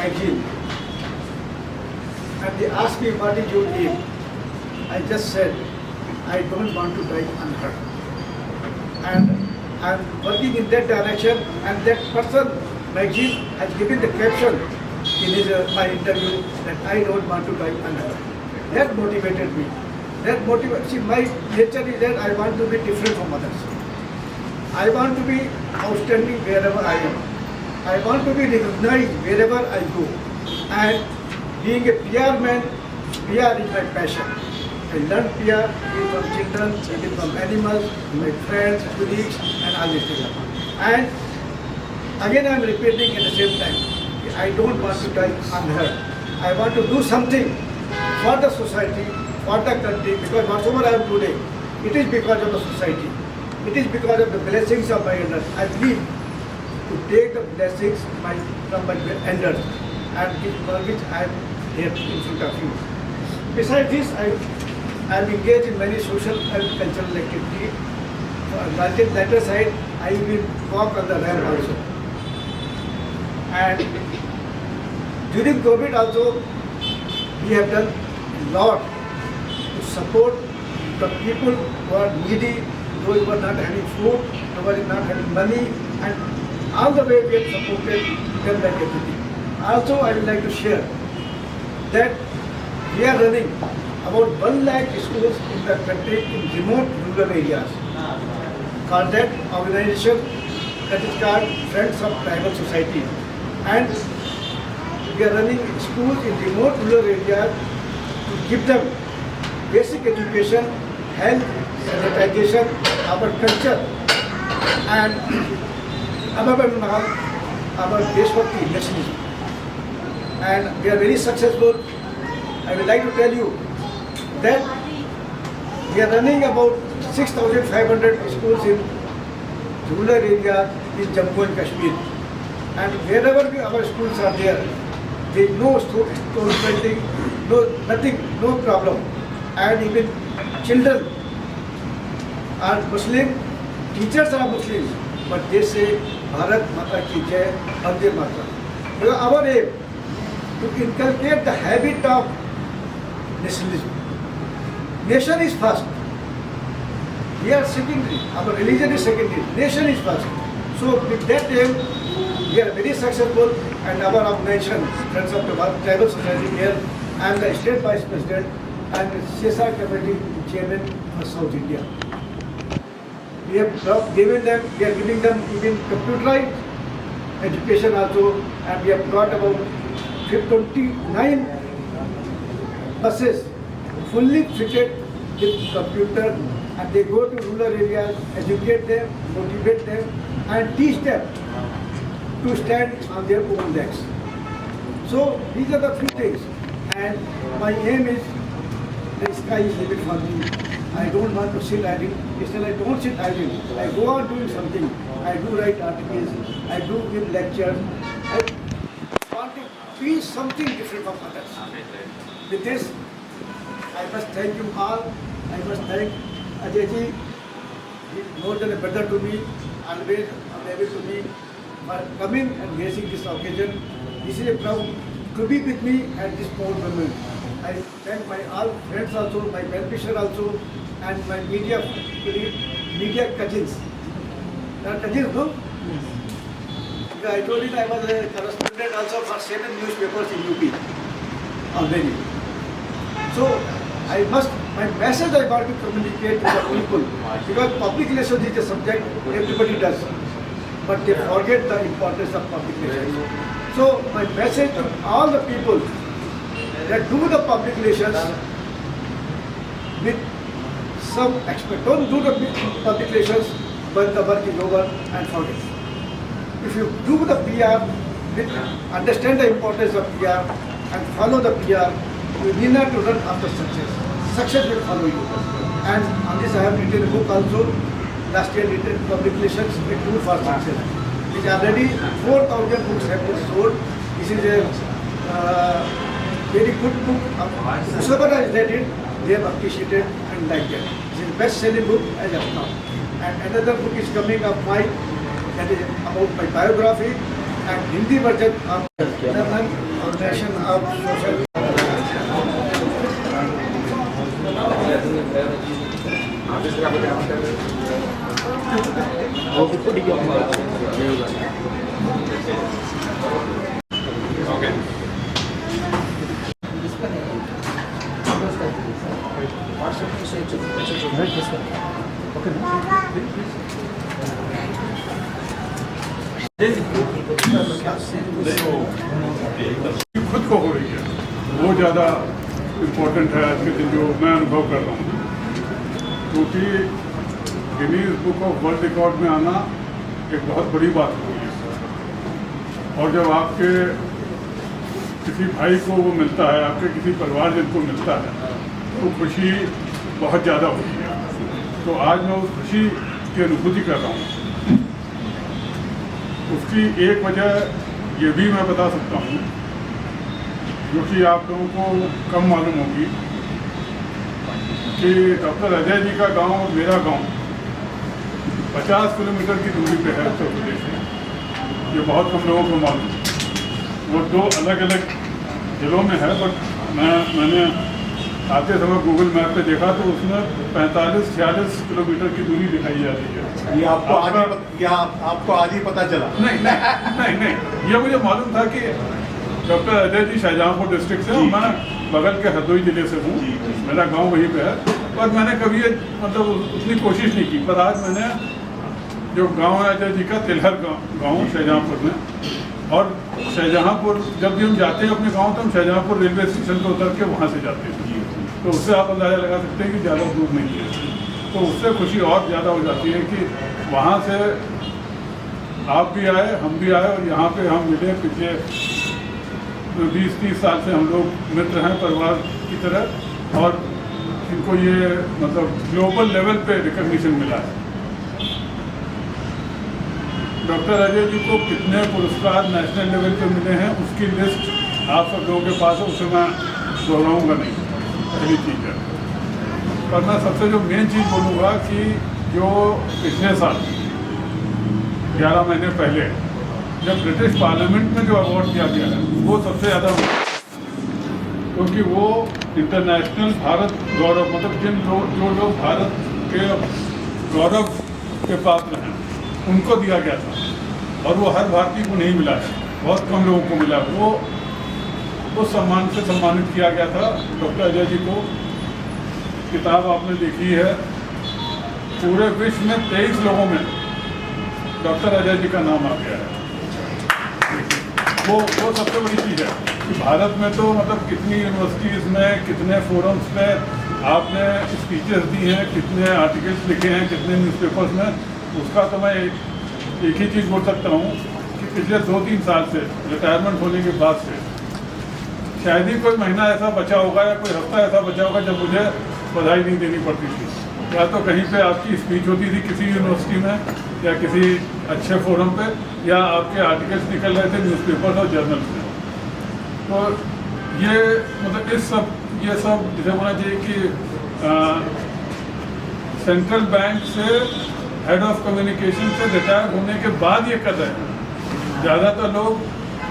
magazine and they asked me what is your aim. I just said I don't want to die unhurt. And I'm working in that direction, and that person magazine has given the caption in his my interview that I don't want to die unhurt. That motivated me. See, my nature is that I want to be different from others. I want to be outstanding wherever I am. I want to be recognized wherever I go. And being a PR man, PR is my passion. I learn PR from children, from animals, my friends, colleagues, and all these things. And again I am repeating at the same time, I don't want to die unheard. I want to do something for the society, for the country, because whatsoever I am today, it is because of the society. It is because of the blessings of my elders. I believe to take the blessings from my elders, and for which I am here in front of you. Besides this, I am engaged in many social and cultural activities. On the latter side, I will walk on the ramp also. And during COVID also, we have done a lot to support the people who are needy, those who are not having food, those who are not having money, and all the way we have supported them like everything. Also, I would like to share that we are running about 1 lakh schools in the country in remote rural areas. Called that organization that is called Friends of Tribal Society. And we are running schools in remote rural areas to give them basic education, health, sanitization, our culture, and our Deshbhakti nationalism. And we are very successful. I would like to tell you that we are running about 6,500 schools in rural areas in Jammu and Kashmir. And wherever our schools are there is no stone painting, no nothing, no problem. And even children are Muslim, teachers are Muslims, but they say Bharat Mata Ki Jai, Vande Mataram. Because our aim to inculcate the habit of nationalism. Nation is first. We are secondary. Our religion is secondary. Nation is first. So with that aim, we are very successful, and our organization, Friends of the Tribal Society here, I am the State Vice President and CSR Committee Chairman for South India. We have given them, we are giving them even computerized education also, and we have got about 29 buses fully fitted with computer, and they go to rural areas, educate them, motivate them, and teach them to stand on their own legs. So these are the three things, and my aim is the sky is limit for me. I don't want to sit idle. Instead, I don't sit idle. I go on doing something. I do write articles. I do give lectures. I want to be something different from others. With this, I must thank you all. I must thank Ajay-ji. He is more than a brother to me, always available to me, for coming and gracing this occasion. This is a proud to be with me at this proud moment. I thank my all friends also, my well-wisher also, and my media cousins. They are cousins, no? Because I told you I was a correspondent also for 7 newspapers in UP already. So my message I want to communicate to the people, because public relations is a subject everybody does, but they forget the importance of public relations. So my message to all the people that do the public relations with some expert. Don't do the public relations when the work is over and forget. If you do the PR, understand the importance of PR and follow the PR, you need not to run after success. Success will follow you. And on this I have written a book also. Last year written Public Relations, a tool for success. Which already 4,000 books have been sold. This is a very good book. Whoever has read it, they have appreciated and liked it. It is best-selling book as of now. And another book is coming up mine, that is about my biography, and Hindi version of International Organization of Social. खुद को हो रही है वो ज़्यादा important है आज के दिन जो मैं अनुभव कर रहा हूँ, क्योंकि Guinness book of world record में आना एक बहुत बड़ी बात होती है। और जब आपके किसी भाई को वो मिलता है, आपके किसी परिवारजन को मिलता है, तो खुशी बहुत ज़्यादा होती है। तो आज मैं उस खुशी की अनुभूति कर रहा हूँ। उसकी एक वजह ये भी मैं बता सकता हूँ, जो कि आप लोगों को कम मालूम होगी, कि डॉक्टर अजय जी का गांव और मेरा गांव 50 किलोमीटर की दूरी पे है उत्तर प्रदेश में। ये बहुत कम लोगों को मालूम है। वो दो अलग अलग जिलों में है, बट मैंने आते समय गूगल मैप पे देखा तो उसमें 45-46 किलोमीटर की दूरी दिखाई जा रही है। ये आपको आज ही पता चला? नहीं, ये मुझे मालूम था कि डॉक्टर अजय जी शाहजहाँपुर डिस्ट्रिक्ट से, मैं बगल के हरदोई जिले से हूँ, मेरा गांव वहीं पे है। पर मैंने कभी मतलब उतनी कोशिश नहीं की। पर आज मैंने जो गांव है अजय जी का, तिलहर गांव शाहजहाँपुर में, और शाहजहाँपुर जब भी हम जाते हैं अपने गांव, तो हम शाहजहाँपुर रेलवे स्टेशन पर उतर के वहाँ से जाते हैं। तो उससे आप अंदाज़ा लगा सकते हैं कि ज़्यादा दूर नहीं है। तो उससे खुशी और ज़्यादा हो जाती है कि वहाँ से आप भी आए, हम भी आए, और यहाँ पे हम मिले। पिछले 20-30 साल से हम लोग मित्र हैं परिवार की तरह, और इनको ये मतलब ग्लोबल लेवल पे रिकग्निशन मिला है। डॉक्टर अजय जी को कितने पुरस्कार नेशनल लेवल पे मिले हैं उसकी लिस्ट आप सब लोगों के पास है, उसे मैं दोहराऊंगा नहीं, पहली चीज़ है। पर मैं सबसे जो मेन चीज़ बोलूँगा कि जो पिछले साल 11 महीने पहले जब ब्रिटिश पार्लियामेंट में जो अवार्ड दिया गया है, वो सबसे ज़्यादा, क्योंकि वो इंटरनेशनल भारत गौरव, मतलब जो लोग भारत के गौरव के पात्र हैं उनको दिया गया था, और वो हर भारतीय को नहीं मिला है, बहुत कम लोगों को मिला। वो उस सम्मान से सम्मानित किया गया था डॉक्टर अजय जी को। किताब आपने देखी है, पूरे विश्व में 23 लोगों में डॉक्टर अजय जी का नाम आ गया है। वो सबसे बड़ी चीज़ है कि भारत में तो मतलब कितनी यूनिवर्सिटीज़ में, कितने फोरम्स पे आपने स्पीचेस दी हैं, कितने आर्टिकल्स लिखे हैं, कितने न्यूज़पेपर्स में। उसका तो मैं एक ही चीज़ बोल सकता हूँ कि पिछले 2-3 साल से, रिटायरमेंट होने के बाद से, शायद ही कोई महीना ऐसा बचा होगा या कोई हफ्ता ऐसा बचा होगा जब मुझे बधाई नहीं देनी पड़ती थी। या तो कहीं पे आपकी स्पीच होती थी किसी यूनिवर्सिटी में या किसी अच्छे फोरम पे, या आपके आर्टिकल्स निकल रहे थे न्यूज़पेपर्स और जर्नल्स में। तो ये मतलब ये सब जैसे होना चाहिए कि सेंट्रल बैंक से, हेड ऑफ कम्युनिकेशन से रिटायर होने के बाद ये कर रहे हैं। ज़्यादातर लोग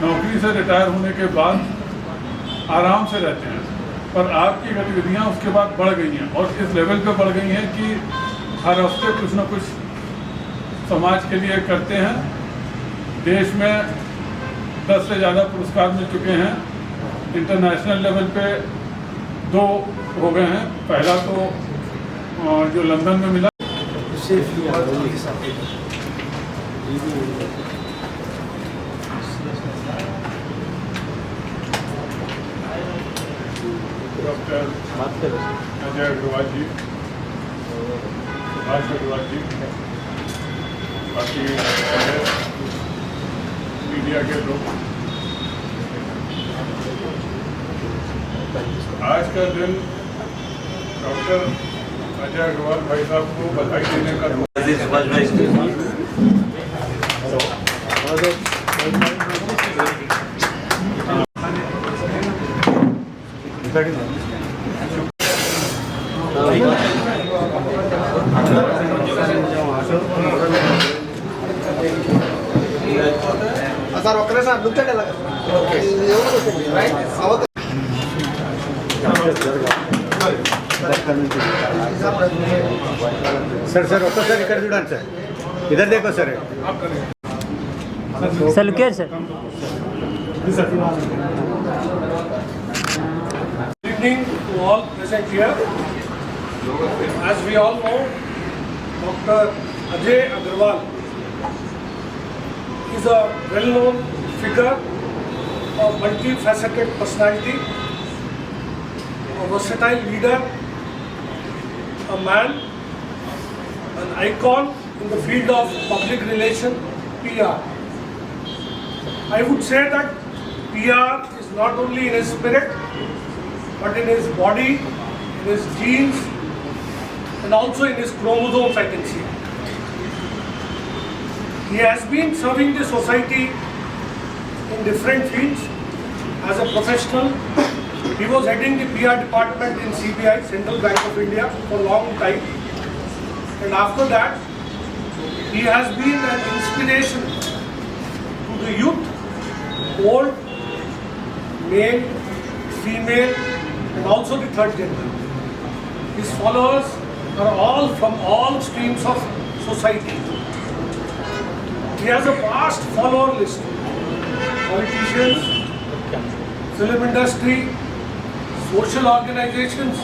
नौकरी से रिटायर होने के बाद आराम से रहते हैं, पर आपकी गतिविधियाँ उसके बाद बढ़ गई हैं, और इस लेवल पे बढ़ गई हैं कि हर हफ्ते कुछ ना कुछ समाज के लिए करते हैं। देश में 10 से ज़्यादा पुरस्कार मिल चुके हैं। इंटरनेशनल लेवल पे 2 हो गए हैं। पहला तो जो लंदन में मिला, डॉक्टर अजय अग्रवाल जी, सुभाष अग्रवाल जी, बाकी मीडिया के लोग, आज का दिन डॉक्टर अजय अग्रवाल भाई साहब को बधाई देने का సార్ ఒక్క నిమిషం నుంచండి ఇలాగ. రైట్ అవతల सर सर ఒక్కసారి ఇక్కడ చూడండి సార్ ఇద్దరు देखो सर सर लुकिए sir Good evening to all present here. As we all know, Dr. Ajay Agarwal is a well-known figure, a multifaceted personality, a versatile leader, a man, an icon in the field of public relation, PR. I would say that PR is not only in his spirit, but in his body, in his genes, and also in his chromosomes, I can see. He has been serving the society in different fields as a professional. He was heading the PR department in CBI, Central Bank of India, for a long time. And after that, he has been an inspiration to the youth, old, male, female, and also the third gender. His followers are all from all streams of society. He has a vast follower list. Politicians, film industry, social organizations,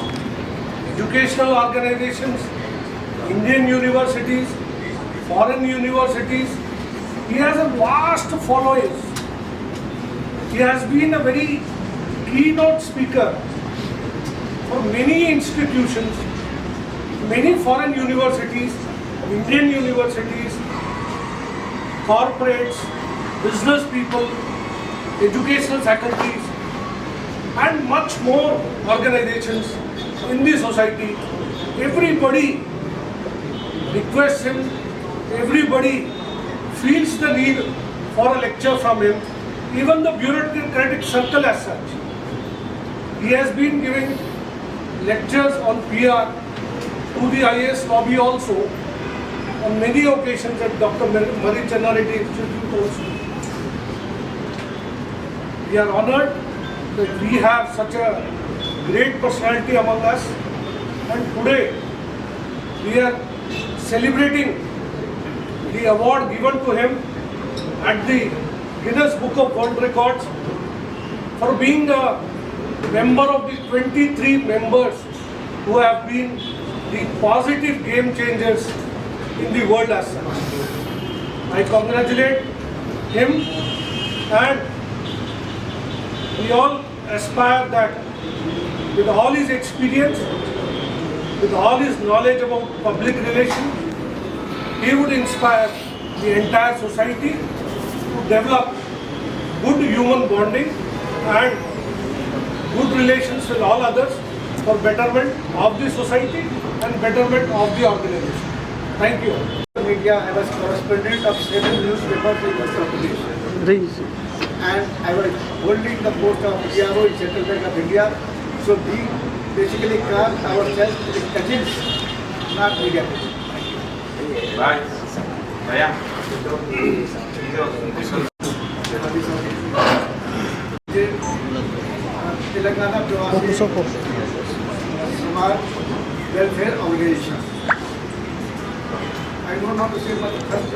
educational organizations, Indian universities, foreign universities. He has a vast following. He has been a very keynote speaker for many institutions, many foreign universities, Indian universities, corporates, business people, educational faculties, and much more organizations in the society. Everybody requests him, everybody feels the need for a lecture from him, even the bureaucratic circle as such. He has been giving lectures on PR to the IAS lobby also on many occasions at Dr. Murray Chennareddy Institute also. We are honored that we have such a great personality among us, and today we are celebrating the award given to him at the Guinness Book of World Records for being a member of the 23 members who have been the positive game changers in the world as such. I congratulate him, and we all aspire that with all his experience, with all his knowledge about public relations, he would inspire the entire society to develop good human bonding and good relations with all others for betterment of the society and betterment of the organization. Thank you. media, I was correspondent of 7 newspapers in Uttar Pradesh. And I was holding the post of PRO in Central Bank of India. So we basically call ourselves the cousins, not media people. Bye. Saya. Telangana Pravasi Samaj Welfare Organization. I don't know to say much first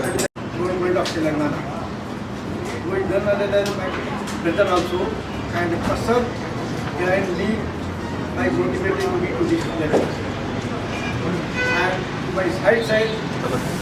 government of Telangana. Who is none other than my brother also, and the person behind me, my motivating me to this level. And my side